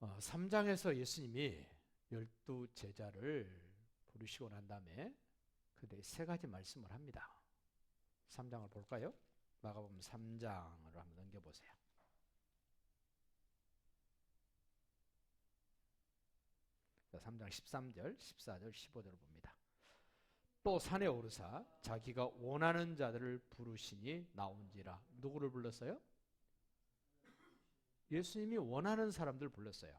3장에서 예수님이 12제자를 부르시고 난 다음에 그때 세 가지 말씀을 합니다. 3장을 볼까요? 마가복음 3장으로 한번 넘겨보세요. 자, 3장 13절, 14절, 15절을 봅니다. 또 산에 오르사 자기가 원하는 자들을 부르시니 나온지라. 누구를 불렀어요? 예수님이 원하는 사람들 불렀어요.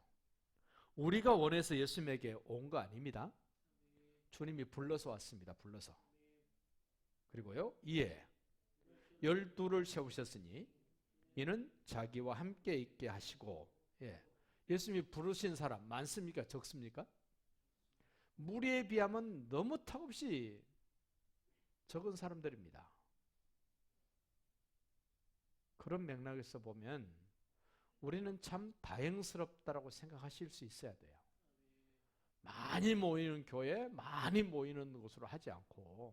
우리가 원해서 예수님에게 온 거 아닙니다. 주님이 불러서 왔습니다. 불러서. 그리고요, 이에 12를 세우셨으니 이는 자기와 함께 있게 하시고, 예수님이 부르신 사람 많습니까? 적습니까? 무리에 비하면 너무 턱없이 적은 사람들입니다. 그런 맥락에서 보면 우리는 참 다행스럽다라고 생각하실 수 있어야 돼요. 많이 모이는 교회, 많이 모이는 곳으로 하지 않고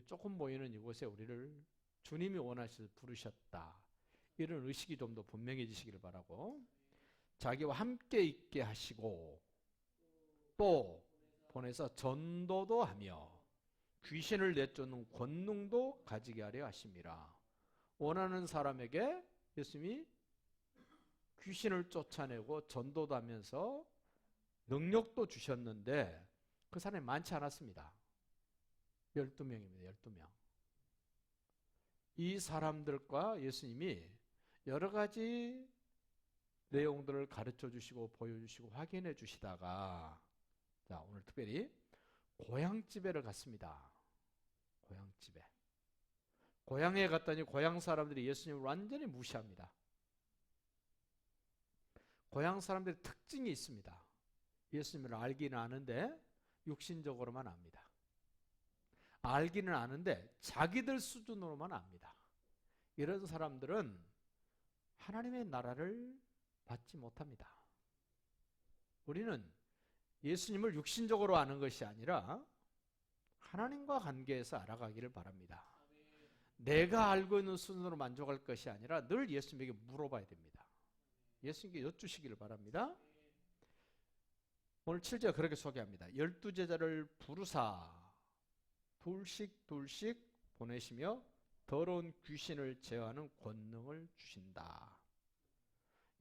조금 모이는 이곳에 우리를 주님이 원하셔서 부르셨다. 이런 의식이 좀 더 분명해지시기를 바라고, 자기와 함께 있게 하시고 또 보내서 전도도 하며 귀신을 내쫓는 권능도 가지게 하려 하심이라. 원하는 사람에게 예수님이 귀신을 쫓아내고 전도도 하면서 능력도 주셨는데 그 사람이 많지 않았습니다. 12명입니다. 12명. 이 사람들과 예수님이 여러 가지 내용들을 가르쳐 주시고 보여주시고 확인해 주시다가, 자, 오늘 특별히 고향집에를 갔습니다. 고향집에. 고향에 갔더니 고향 사람들이 예수님을 완전히 무시합니다. 고향 사람들의 특징이 있습니다. 예수님을 알기는 아는데 육신적으로만 압니다. 알기는 아는데 자기들 수준으로만 압니다. 이런 사람들은 하나님의 나라를 받지 못합니다. 우리는 예수님을 육신적으로 아는 것이 아니라 하나님과 관계에서 알아가기를 바랍니다. 내가 알고 있는 수준으로 만족할 것이 아니라 늘 예수님에게 물어봐야 됩니다. 예수님께 여쭈시기를 바랍니다. 오늘 7절 그렇게 소개합니다. 12제자를 부르사 둘씩 보내시며 더러운 귀신을 제어하는 권능을 주신다.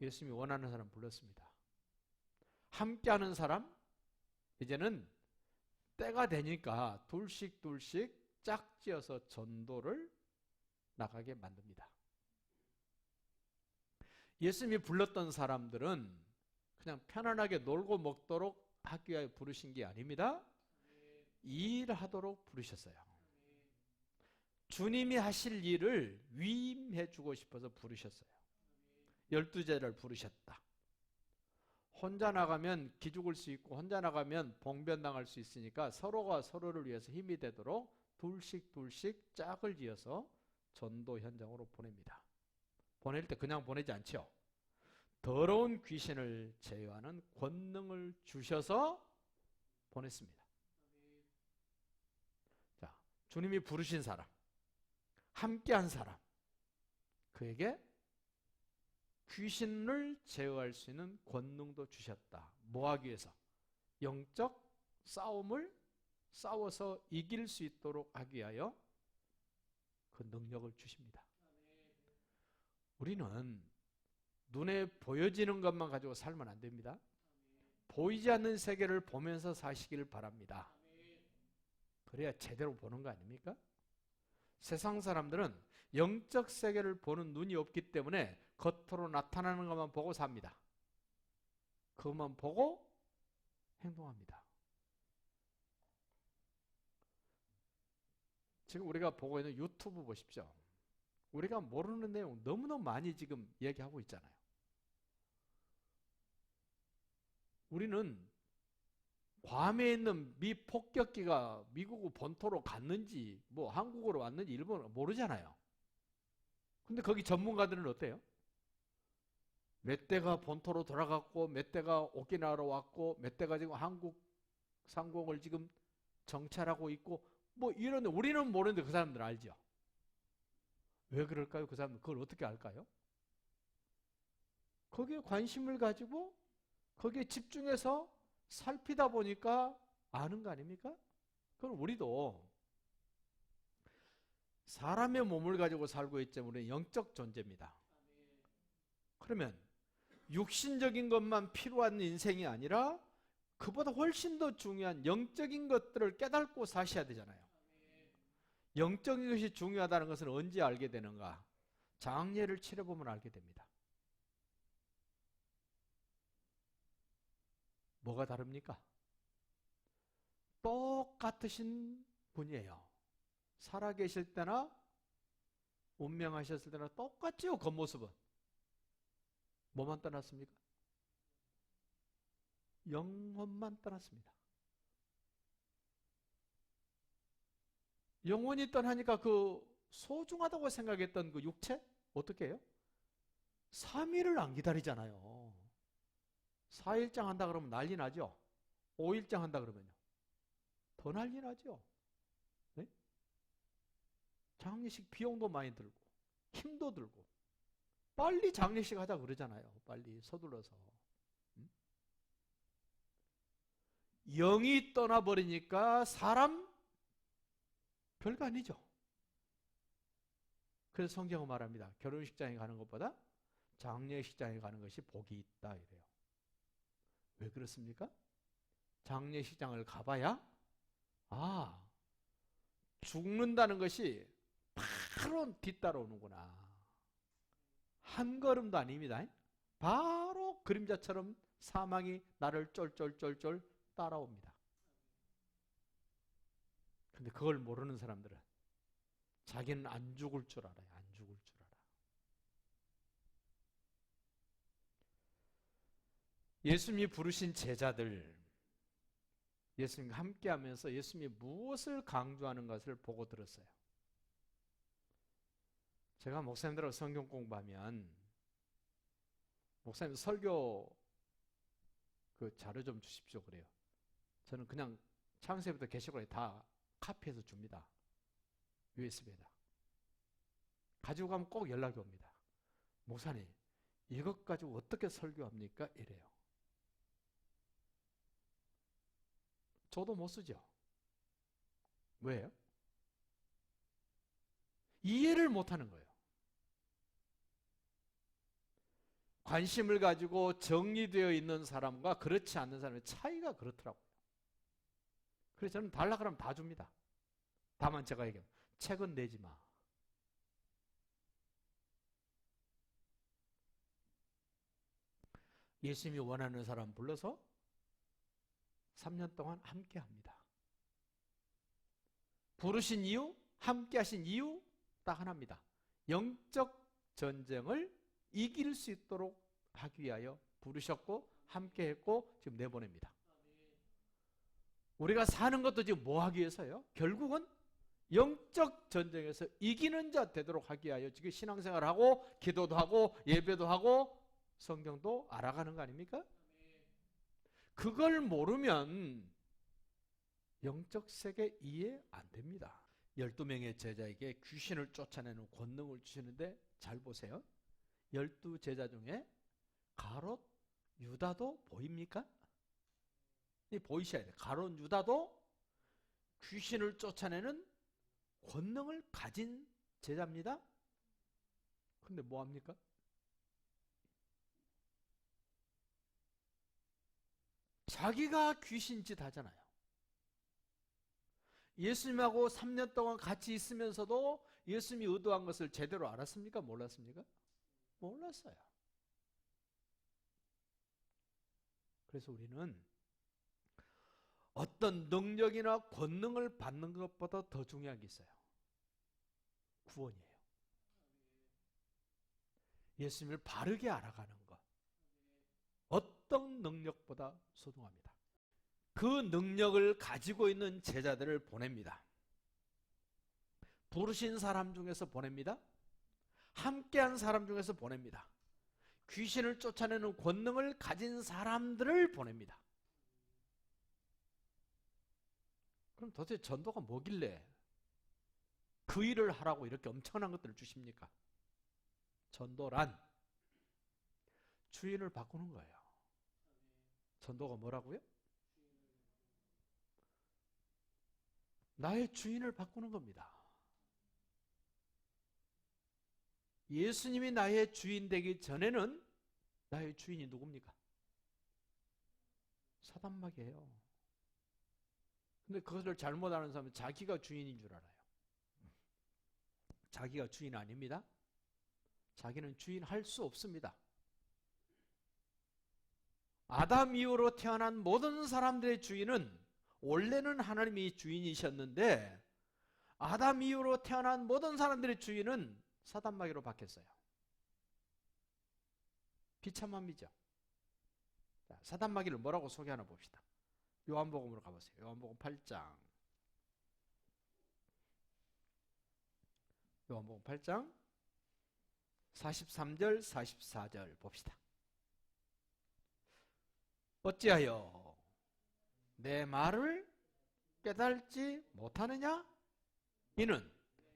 예수님이 원하는 사람 불렀습니다. 함께하는 사람, 이제는 때가 되니까 둘씩 짝지어서 전도를 나가게 만듭니다. 예수님이 불렀던 사람들은 그냥 편안하게 놀고 먹도록 하기 위해 부르신 게 아닙니다. 일하도록 부르셨어요. 주님이 하실 일을 위임해 주고 싶어서 부르셨어요. 12제자를 부르셨다. 혼자 나가면 기죽을 수 있고 혼자 나가면 봉변당할 수 있으니까 서로가 서로를 위해서 힘이 되도록 둘씩 짝을 지어서 전도 현장으로 보냅니다. 보낼 때 그냥 보내지 않죠. 더러운 귀신을 제어하는 권능을 주셔서 보냈습니다. 자, 주님이 부르신 사람, 함께한 사람, 그에게 귀신을 제어할 수 있는 권능도 주셨다. 뭐 하기 위해서? 영적 싸움을 싸워서 이길 수 있도록 하기 위하여 그 능력을 주십니다. 우리는 눈에 보여지는 것만 가지고 살면 안 됩니다. 보이지 않는 세계를 보면서 사시기를 바랍니다. 그래야 제대로 보는 거 아닙니까? 세상 사람들은 영적 세계를 보는 눈이 없기 때문에 겉으로 나타나는 것만 보고 삽니다. 그것만 보고 행동합니다. 지금 우리가 보고 있는 유튜브 보십시오. 우리가 모르는 내용 너무너무 많이 지금 얘기하고 있잖아요. 우리는 괌에 있는 미 폭격기가 미국 본토로 갔는지 뭐 한국으로 왔는지 일본으로 모르잖아요. 근데 거기 전문가들은 어때요? 몇 대가 본토로 돌아갔고 몇 대가 오키나와로 왔고 몇 대가 지금 한국 상공을 지금 정찰하고 있고 뭐 이런, 우리는 모르는데 그 사람들은 알죠. 왜 그럴까요? 그 사람들 그걸 어떻게 알까요? 거기에 관심을 가지고 거기에 집중해서 살피다 보니까 아는 거 아닙니까? 그럼 우리도 사람의 몸을 가지고 살고 있기 때문에 영적 존재입니다. 그러면 육신적인 것만 필요한 인생이 아니라 그보다 훨씬 더 중요한 영적인 것들을 깨닫고 사셔야 되잖아요. 영적인 것이 중요하다는 것은 언제 알게 되는가? 장례를 치러보면 알게 됩니다. 뭐가 다릅니까? 똑같으신 분이에요. 살아계실 때나 운명하셨을 때나 똑같지요. 겉모습은. 뭐만 떠났습니까? 영혼만 떠났습니다. 영혼이 떠나니까 그 소중하다고 생각했던 그 육체 어떻게 해요? 3일을 안 기다리잖아요. 4일장 한다 그러면 난리 나죠. 5일장 한다 그러면요. 더 난리 나죠. 네? 장례식 비용도 많이 들고 힘도 들고 빨리 장례식 하자 그러잖아요. 빨리 서둘러서. 영이 떠나버리니까 사람 별거 아니죠. 그래서 성경은 말합니다. 결혼식장에 가는 것보다 장례식장에 가는 것이 복이 있다 이래요. 왜 그렇습니까? 장례식장을 가봐야 죽는다는 것이 바로 뒤따라오는구나. 한 걸음도 아닙니다. 바로 그림자처럼 사망이 나를 쫄쫄쫄쫄 따라옵니다. 근데 그걸 모르는 사람들은 자기는 안 죽을 줄 알아요. 안 죽을 줄 알아. 예수님이 부르신 제자들, 예수님과 함께하면서 예수님이 무엇을 강조하는 것을 보고 들었어요. 제가 목사님들하고 성경 공부하면 목사님 설교 그 자료 좀 주십시오 그래요. 저는 그냥 창세부터 계시록까지 다 카피해서 줍니다. USB에다. 가지고 가면 꼭 연락이 옵니다. 목사님, 이것 가지고 어떻게 설교합니까? 이래요. 저도 못 쓰죠. 왜요? 이해를 못하는 거예요. 관심을 가지고 정리되어 있는 사람과 그렇지 않는 사람의 차이가 그렇더라고요. 그래서 저는 달라 그러면 다 줍니다. 다만 제가 얘기해요. 책은 내지 마. 예수님이 원하는 사람 불러서 3년 동안 함께 합니다. 부르신 이유, 함께 하신 이유 딱 하나입니다. 영적 전쟁을 이길 수 있도록 하기 위하여 부르셨고 함께 했고 지금 내보냅니다. 우리가 사는 것도 지금 뭐 하기 위해서요? 결국은 영적 전쟁에서 이기는 자 되도록 하기 위하여 지금 신앙생활을 하고 기도도 하고 예배도 하고 성경도 알아가는 거 아닙니까? 그걸 모르면 영적 세계 이해 안 됩니다. 12명의 제자에게 귀신을 쫓아내는 권능을 주시는데 잘 보세요. 12제자 중에 가롯 유다도 보입니까? 보이셔야 돼요. 가롯 유다도 귀신을 쫓아내는 권능을 가진 제자입니다. 근데 뭐 합니까? 자기가 귀신짓 하잖아요. 예수님하고 3년 동안 같이 있으면서도 예수님이 의도한 것을 제대로 알았습니까? 몰랐습니까? 몰랐어요. 그래서 우리는 어떤 능력이나 권능을 받는 것보다 더 중요한 게 있어요. 구원이에요. 예수님을 바르게 알아가는 것. 어떤 능력보다 소중합니다. 그 능력을 가지고 있는 제자들을 보냅니다. 부르신 사람 중에서 보냅니다. 함께한 사람 중에서 보냅니다. 귀신을 쫓아내는 권능을 가진 사람들을 보냅니다. 그럼 도대체 전도가 뭐길래 그 일을 하라고 이렇게 엄청난 것들을 주십니까? 전도란 주인을 바꾸는 거예요. 전도가 뭐라고요? 나의 주인을 바꾸는 겁니다. 예수님이 나의 주인 되기 전에는 나의 주인이 누굽니까? 사단마귀예요. 근데 그것을 잘못 아는 사람은 자기가 주인인 줄 알아요. 자기가 주인 아닙니다. 자기는 주인 할 수 없습니다. 아담 이후로 태어난 모든 사람들의 주인은 원래는 하나님이 주인이셨는데 아담 이후로 태어난 모든 사람들의 주인은 사단마귀로 바뀌었어요. 비참합니다. 사단마귀를 뭐라고 소개하나 봅시다. 요한복음으로 가보세요. 요한복음 8장. 요한복음 8장 43절 44절 봅시다. 어찌하여 내 말을 깨달지 못하느냐? 이는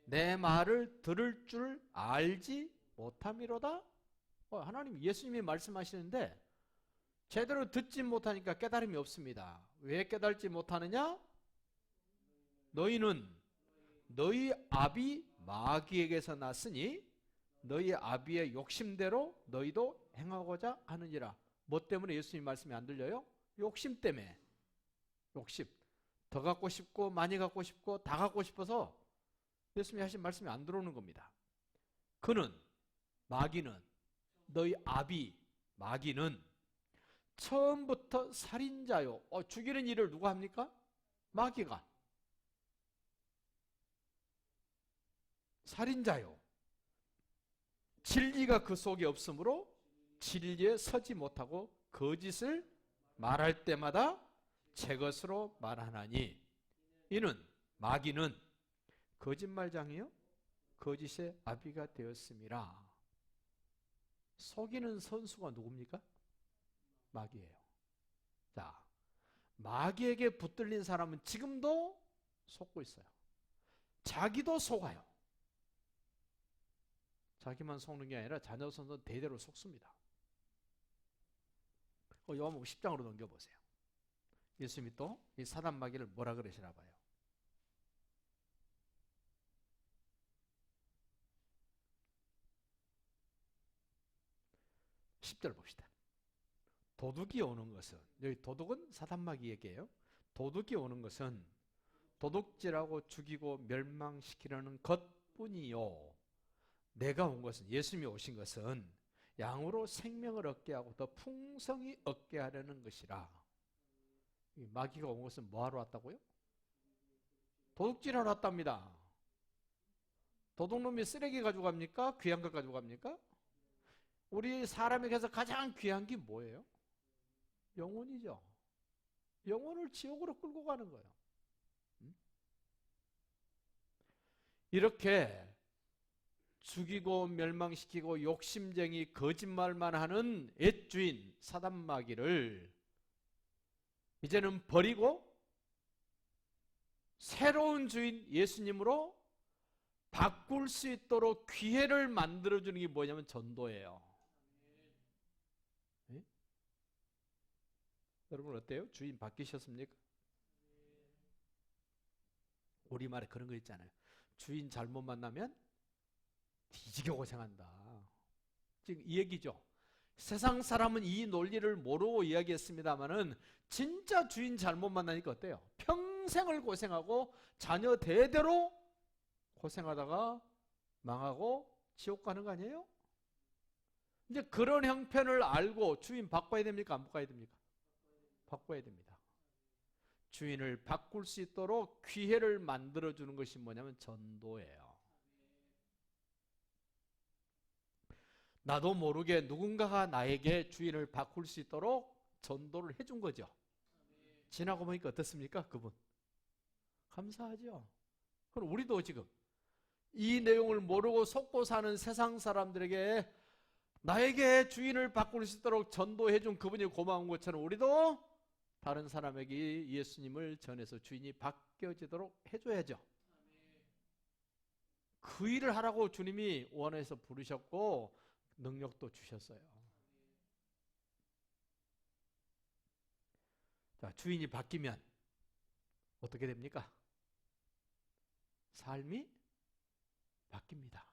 내 말을 들을 줄 알지 못함이로다. 하나님 예수님이 말씀하시는데 제대로 듣지 못하니까 깨달음이 없습니다. 왜 깨달지 못하느냐? 너희는 너희 아비 마귀에게서 났으니 너희 아비의 욕심대로 너희도 행하고자 하느니라. 뭐 때문에 예수님 말씀이 안 들려요? 욕심 때문에. 욕심. 더 갖고 싶고 많이 갖고 싶고 다 갖고 싶어서 예수님이 하신 말씀이 안 들어오는 겁니다. 그는 마귀는 너희 아비 마귀는 처음부터 살인자요. 죽이는 일을 누가 합니까? 마귀가. 살인자요. 진리가 그 속에 없으므로 진리에 서지 못하고 거짓을 말할 때마다 제 것으로 말하나니 이는 마귀는 거짓말장이요 거짓의 아비가 되었음이라. 속이는 선수가 누굽니까? 마귀예요. 자, 마귀에게 붙들린 사람은 지금도 속고 있어요. 자기도 속아요. 자기만 속는 게 아니라 자녀 선선 대대로 속습니다. 요한복음 10장으로 넘겨보세요. 예수님이 또 이 사단 마귀를 뭐라 그러시나 봐요. (10절) 봅시다. 도둑이 오는 것은, 여기 도둑은 사단 마귀 얘기예요. 도둑이 오는 것은 도둑질하고 죽이고 멸망시키려는 것뿐이요 내가 온 것은, 예수님이 오신 것은 양으로 생명을 얻게 하고 더 풍성히 얻게 하려는 것이라. 마귀가 온 것은 뭐하러 왔다고요? 도둑질하러 왔답니다. 도둑놈이 쓰레기 가지고 갑니까? 귀한 것 가지고 갑니까? 우리 사람에게서 가장 귀한 게 뭐예요? 영혼이죠. 영혼을 지옥으로 끌고 가는 거예요. 이렇게 죽이고 멸망시키고 욕심쟁이 거짓말만 하는 옛주인 사단마귀를 이제는 버리고 새로운 주인 예수님으로 바꿀 수 있도록 기회를 만들어주는 게 뭐냐면 전도예요. 네? 여러분 어때요? 주인 바뀌셨습니까? 우리말에 그런 거 있잖아요. 주인 잘못 만나면 뒤지게 고생한다. 지금 이 얘기죠. 세상 사람은 이 논리를 모르고 이야기했습니다마는 진짜 주인 잘못 만나니까 어때요? 평생을 고생하고 자녀 대대로 고생하다가 망하고 지옥 가는 거 아니에요? 이제 그런 형편을 알고 주인 바꿔야 됩니까? 안 바꿔야 됩니까? 바꿔야 됩니다. 주인을 바꿀 수 있도록 기회를 만들어주는 것이 뭐냐면 전도예요. 나도 모르게 누군가가 나에게 주인을 바꿀 수 있도록 전도를 해준 거죠. 지나고 보니까 어떻습니까? 그분 감사하죠. 그럼 우리도 지금 이 내용을 모르고 속고 사는 세상 사람들에게 나에게 주인을 바꿀 수 있도록 전도해준 그분이 고마운 것처럼 우리도 다른 사람에게 예수님을 전해서 주인이 바뀌어지도록 해줘야죠. 그 일을 하라고 주님이 원해서 부르셨고 능력도 주셨어요. 자, 주인이 바뀌면 어떻게 됩니까? 삶이 바뀝니다.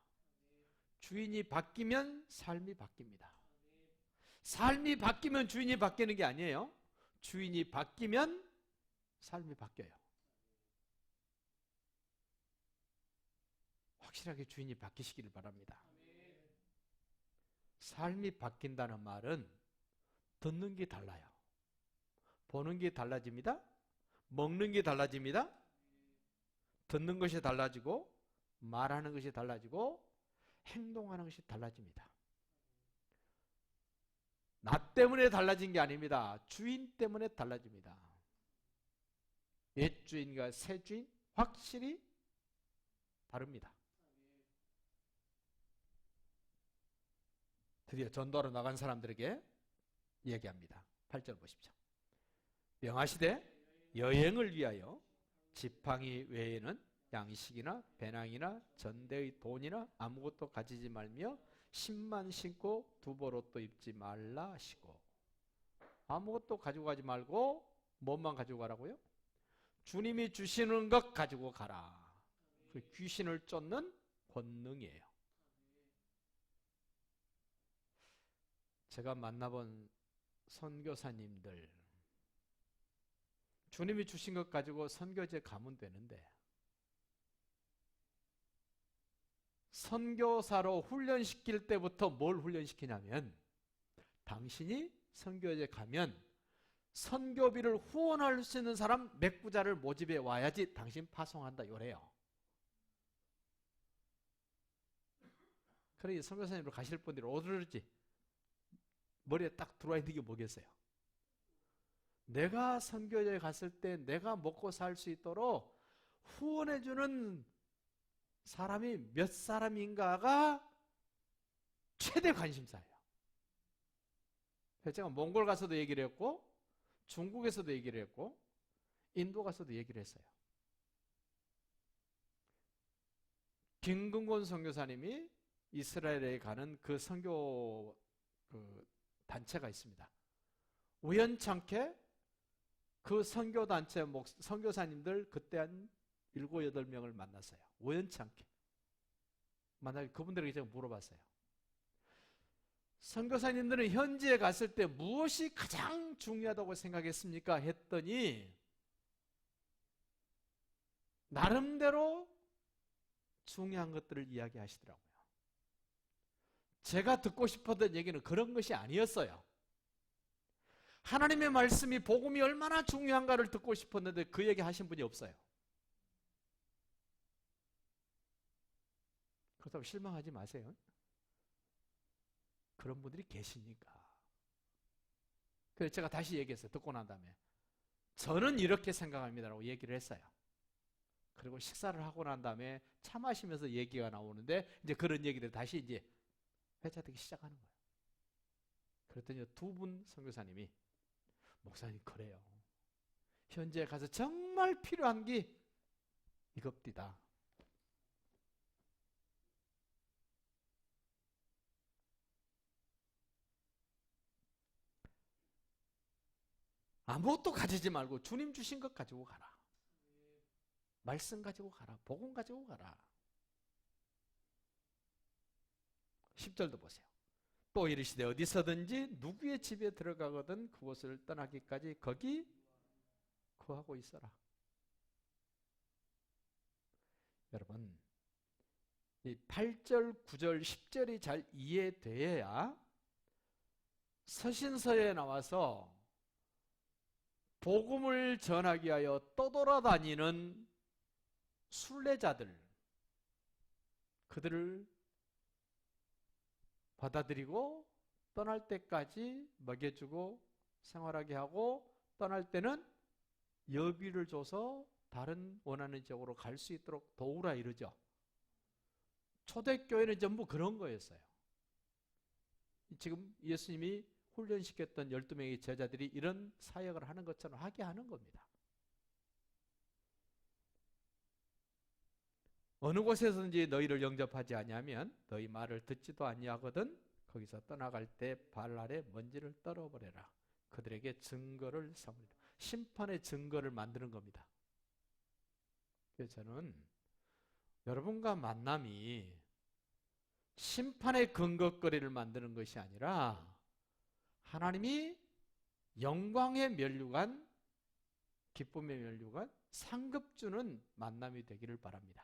주인이 바뀌면 삶이 바뀝니다. 삶이 바뀌면 주인이 바뀌는 게 아니에요. 주인이 바뀌면 삶이 바뀌어요. 확실하게 주인이 바뀌시기를 바랍니다. 삶이 바뀐다는 말은 듣는 게 달라요. 보는 게 달라집니다. 먹는 게 달라집니다. 듣는 것이 달라지고 말하는 것이 달라지고 행동하는 것이 달라집니다. 나 때문에 달라진 게 아닙니다. 주인 때문에 달라집니다. 옛 주인과 새 주인 확실히 다릅니다. 드디어 전도하러 나간 사람들에게 얘기합니다. 8절 보십시오. 명하시되 여행을 위하여 지팡이 외에는 양식이나 배낭이나 전대의 돈이나 아무것도 가지지 말며 신만 신고 두벌옷도 입지 말라 하시고. 아무것도 가지고 가지 말고 뭐만 가지고 가라고요? 주님이 주시는 것 가지고 가라. 그 귀신을 쫓는 권능이에요. 제가 만나본 선교사님들, 주님이 주신 것 가지고 선교지에 가면 되는데 선교사로 훈련시킬 때부터 뭘 훈련시키냐면 당신이 선교지에 가면 선교비를 후원할 수 있는 사람 몇 구자를 모집해 와야지 당신 파송한다 요래요. 그러니 선교사님으로 가실 분들이 어디로지 머리에 딱 들어와 있는 게 뭐겠어요? 내가 선교지에 갔을 때 내가 먹고 살 수 있도록 후원해주는 사람이 몇 사람인가가 최대 관심사예요. 제가 몽골 가서도 얘기를 했고 중국에서도 얘기를 했고 인도 가서도 얘기를 했어요. 김근곤 선교사님이 이스라엘에 가는 그 선교 단체가 있습니다. 우연찮게 그 선교단체 선교사님들 그때 한 7, 8명을 만났어요. 우연찮게. 만나게 그분들에게 제가 물어봤어요. 선교사님들은 현지에 갔을 때 무엇이 가장 중요하다고 생각했습니까? 했더니 나름대로 중요한 것들을 이야기하시더라고요. 제가 듣고 싶었던 얘기는 그런 것이 아니었어요. 하나님의 말씀이 복음이 얼마나 중요한가를 듣고 싶었는데 그 얘기 하신 분이 없어요. 그렇다고 실망하지 마세요. 그런 분들이 계시니까. 그래서 제가 다시 얘기했어요. 듣고 난 다음에 저는 이렇게 생각합니다라고 얘기를 했어요. 그리고 식사를 하고 난 다음에 차 마시면서 얘기가 나오는데 이제 그런 얘기들 다시 이제 회자되기 시작하는 거예요. 그랬더니 두 분 선교사님이 목사님 그래요. 현지에 가서 정말 필요한 게 이겁디다. 아무것도 가지지 말고 주님 주신 것 가지고 가라. 말씀 가지고 가라. 복음 가지고 가라. 10절도 보세요. 또 이르시되 어디서든지 누구의 집에 들어가거든 그곳을 떠나기까지 거기 거하고 있어라. 여러분 이 8절, 9절, 10절이 잘 이해돼야 서신서에 나와서 복음을 전하기 위하여 떠돌아다니는 순례자들 그들을 받아들이고 떠날 때까지 먹여주고 생활하게 하고 떠날 때는 여비를 줘서 다른 원하는 지역으로 갈 수 있도록 도우라 이러죠. 초대교회는 전부 그런 거였어요. 지금 예수님이 훈련시켰던 12명의 제자들이 이런 사역을 하는 것처럼 하게 하는 겁니다. 어느 곳에서든지 너희를 영접하지 아니하면 너희 말을 듣지도 아니하거든 거기서 떠나갈 때 발 아래 먼지를 떨어버려라. 그들에게 증거를 삼으리라. 심판의 증거를 만드는 겁니다. 그래서 저는 여러분과 만남이 심판의 근거거리를 만드는 것이 아니라 하나님이 영광의 면류관, 기쁨의 면류관, 상급 주는 만남이 되기를 바랍니다.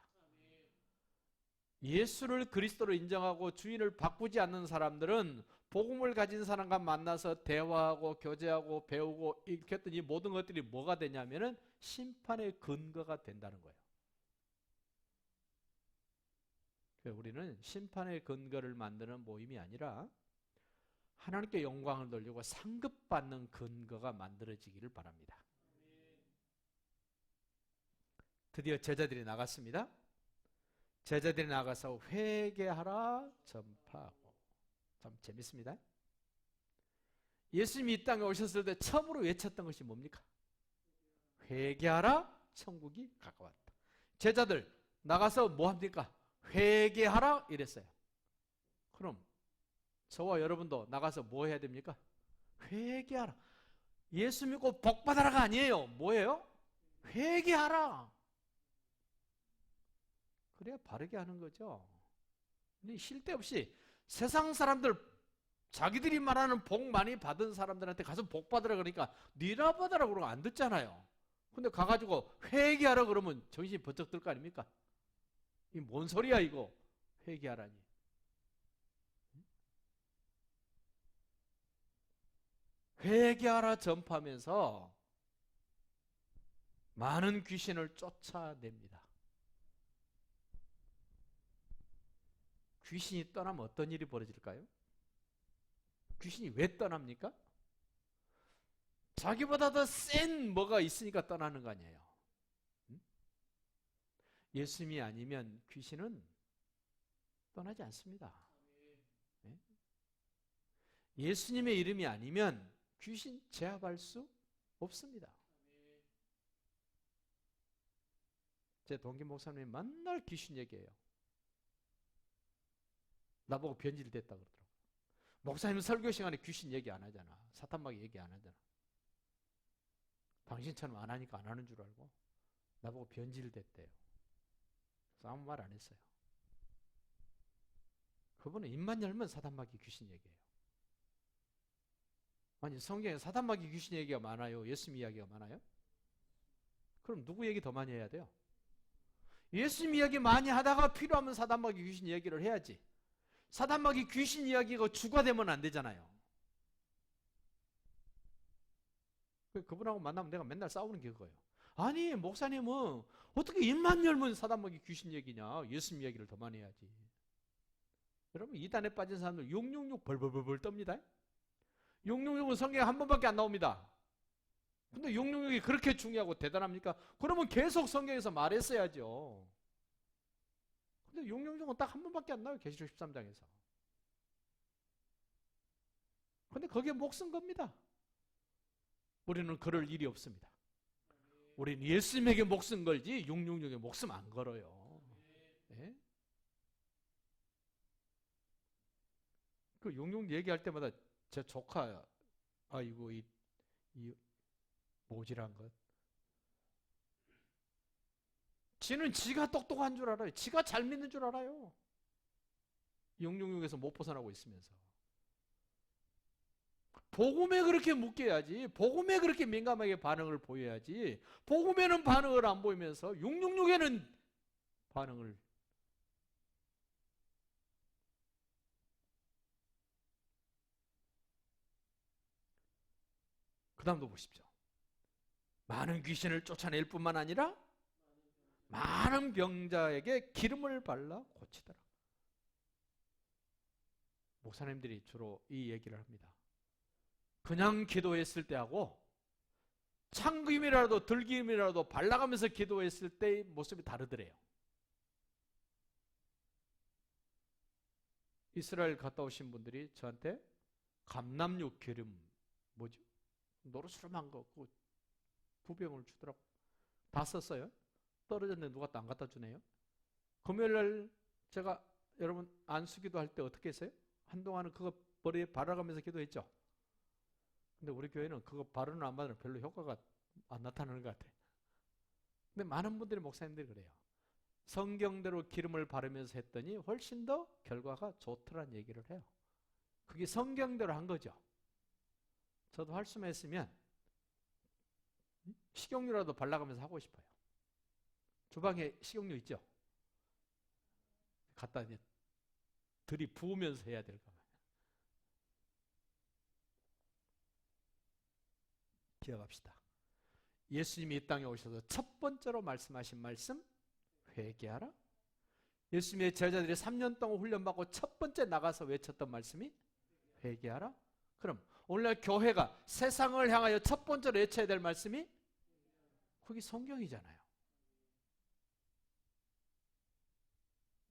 예수를 그리스도로 인정하고 주인을 바꾸지 않는 사람들은 복음을 가진 사람과 만나서 대화하고 교제하고 배우고 이렇게 했던 이 모든 것들이 뭐가 되냐면은 심판의 근거가 된다는 거예요. 우리는 심판의 근거를 만드는 모임이 아니라 하나님께 영광을 돌리고 상급받는 근거가 만들어지기를 바랍니다. 드디어 제자들이 나갔습니다. 제자들이 나가서 회개하라 전파하고. 참 재밌습니다. 예수님이 이 땅에 오셨을 때 처음으로 외쳤던 것이 뭡니까? 회개하라, 천국이 가까웠다. 제자들 나가서 뭐 합니까? 회개하라 이랬어요. 그럼 저와 여러분도 나가서 뭐 해야 됩니까? 회개하라. 예수 믿고 복 받아라가 아니에요. 뭐예요? 회개하라. 그래야 바르게 하는 거죠. 근데 쉴 데 없이 세상 사람들 자기들이 말하는 복 많이 받은 사람들한테 가서 복 받으라 그러니까 니나 받아라 그러고 안 듣잖아요. 근데 가가지고 회개하라 그러면 정신이 번쩍 들 거 아닙니까? 이 뭔 소리야 이거? 회개하라니. 회개하라 전파하면서 많은 귀신을 쫓아냅니다. 귀신이 떠나면 어떤 일이 벌어질까요? 귀신이 왜 떠납니까? 자기보다 더 센 뭐가 있으니까 떠나는 거 아니에요. 예수님이 아니면 귀신은 떠나지 않습니다. 예수님의 이름이 아니면 귀신 제압할 수 없습니다. 제 동기 목사님이 맨날 귀신 얘기해요. 나보고 변질됐다 그러더라고요. 목사님 설교 시간에 귀신 얘기 안 하잖아. 사탄마귀 얘기 안 하잖아. 당신처럼 안 하니까 안 하는 줄 알고 나보고 변질됐대요. 그래서 아무 말 안 했어요. 그분은 입만 열면 사탄마귀 귀신 얘기해요. 아니 성경에 사탄마귀 귀신 얘기가 많아요? 예수님 이야기가 많아요? 그럼 누구 얘기 더 많이 해야 돼요? 예수님 이야기 많이 하다가 필요하면 사탄마귀 귀신 얘기를 해야지. 사탄마귀 귀신 이야기가 주가 되면 안 되잖아요. 그분하고 만나면 내가 맨날 싸우는 게 그거예요. 아니 목사님은 어떻게 입만 열면 사탄마귀 귀신 얘기냐? 예수님 이야기를 더 많이 해야지. 여러분 이단에 빠진 사람들 666 벌벌벌 떱니다. 666은 성경에 한 번밖에 안 나옵니다. 근데 666이 그렇게 중요하고 대단합니까? 그러면 계속 성경에서 말했어야죠. 근데 666은 딱 한 번밖에 안 나와요. 계시록 13장에서. 근데 거기에 목 쓴 겁니다. 우리는 그럴 일이 없습니다. 우리는 예수님에게 목숨 걸지 666에 목숨 안 걸어요. 네? 그 666 얘기할 때마다 제 조카 아이고 이 모질한 것. 지는 지가 똑똑한 줄 알아요. 지가 잘 믿는 줄 알아요. 666에서 못 벗어나고 있으면서. 복음에 그렇게 묶여야지. 복음에 그렇게 민감하게 반응을 보여야지. 복음에는 반응을 안 보이면서 666에는 반응을. 그 다음도 보십시오. 많은 귀신을 쫓아낼 뿐만 아니라 많은 병자에게 기름을 발라 고치더라. 목사님들이 주로 이 얘기를 합니다. 그냥 기도했을 때하고 참기름이라도 들기름이라도 발라가면서 기도했을 때의 모습이 다르더래요. 이스라엘 갔다 오신 분들이 저한테 감람육 기름 뭐지? 노르스름한 거 그 2병을 주더라고. 다 썼어요. 떨어졌는데 누가 또 안 갖다 주네요. 금요일날 제가 여러분 안수기도 할 때 어떻게 했어요? 한동안은 그거 머리에 바라가면서 기도했죠. 근데 우리 교회는 그거 바르는 안 바르는 별로 효과가 안 나타나는 것 같아. 근데 많은 분들이 목사님들이 그래요. 성경대로 기름을 바르면서 했더니 훨씬 더 결과가 좋더란 얘기를 해요. 그게 성경대로 한 거죠. 저도 할 수만 있으면 식용유라도 발라가면서 하고 싶어요. 주방에 식용유 있죠? 갖다 이제 들이부으면서 해야 될까 봐요. 기억합시다. 예수님이 이 땅에 오셔서 첫 번째로 말씀하신 말씀, 회개하라. 예수님의 제자들이 3년 동안 훈련받고 첫 번째 나가서 외쳤던 말씀이 회개하라. 그럼 오늘날 교회가 세상을 향하여 첫 번째로 외쳐야 될 말씀이 그게 성경이잖아요.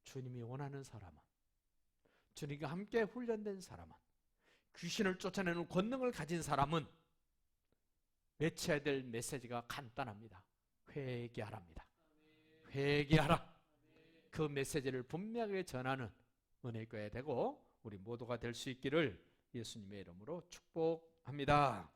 주님이 원하는 사람은, 주님과 함께 훈련된 사람은, 귀신을 쫓아내는 권능을 가진 사람은 외쳐야 될 메시지가 간단합니다. 회개하랍니다. 회개하라. 그 메시지를 분명하게 전하는 은혜교회 되고 우리 모두가 될 수 있기를 예수님의 이름으로 축복합니다.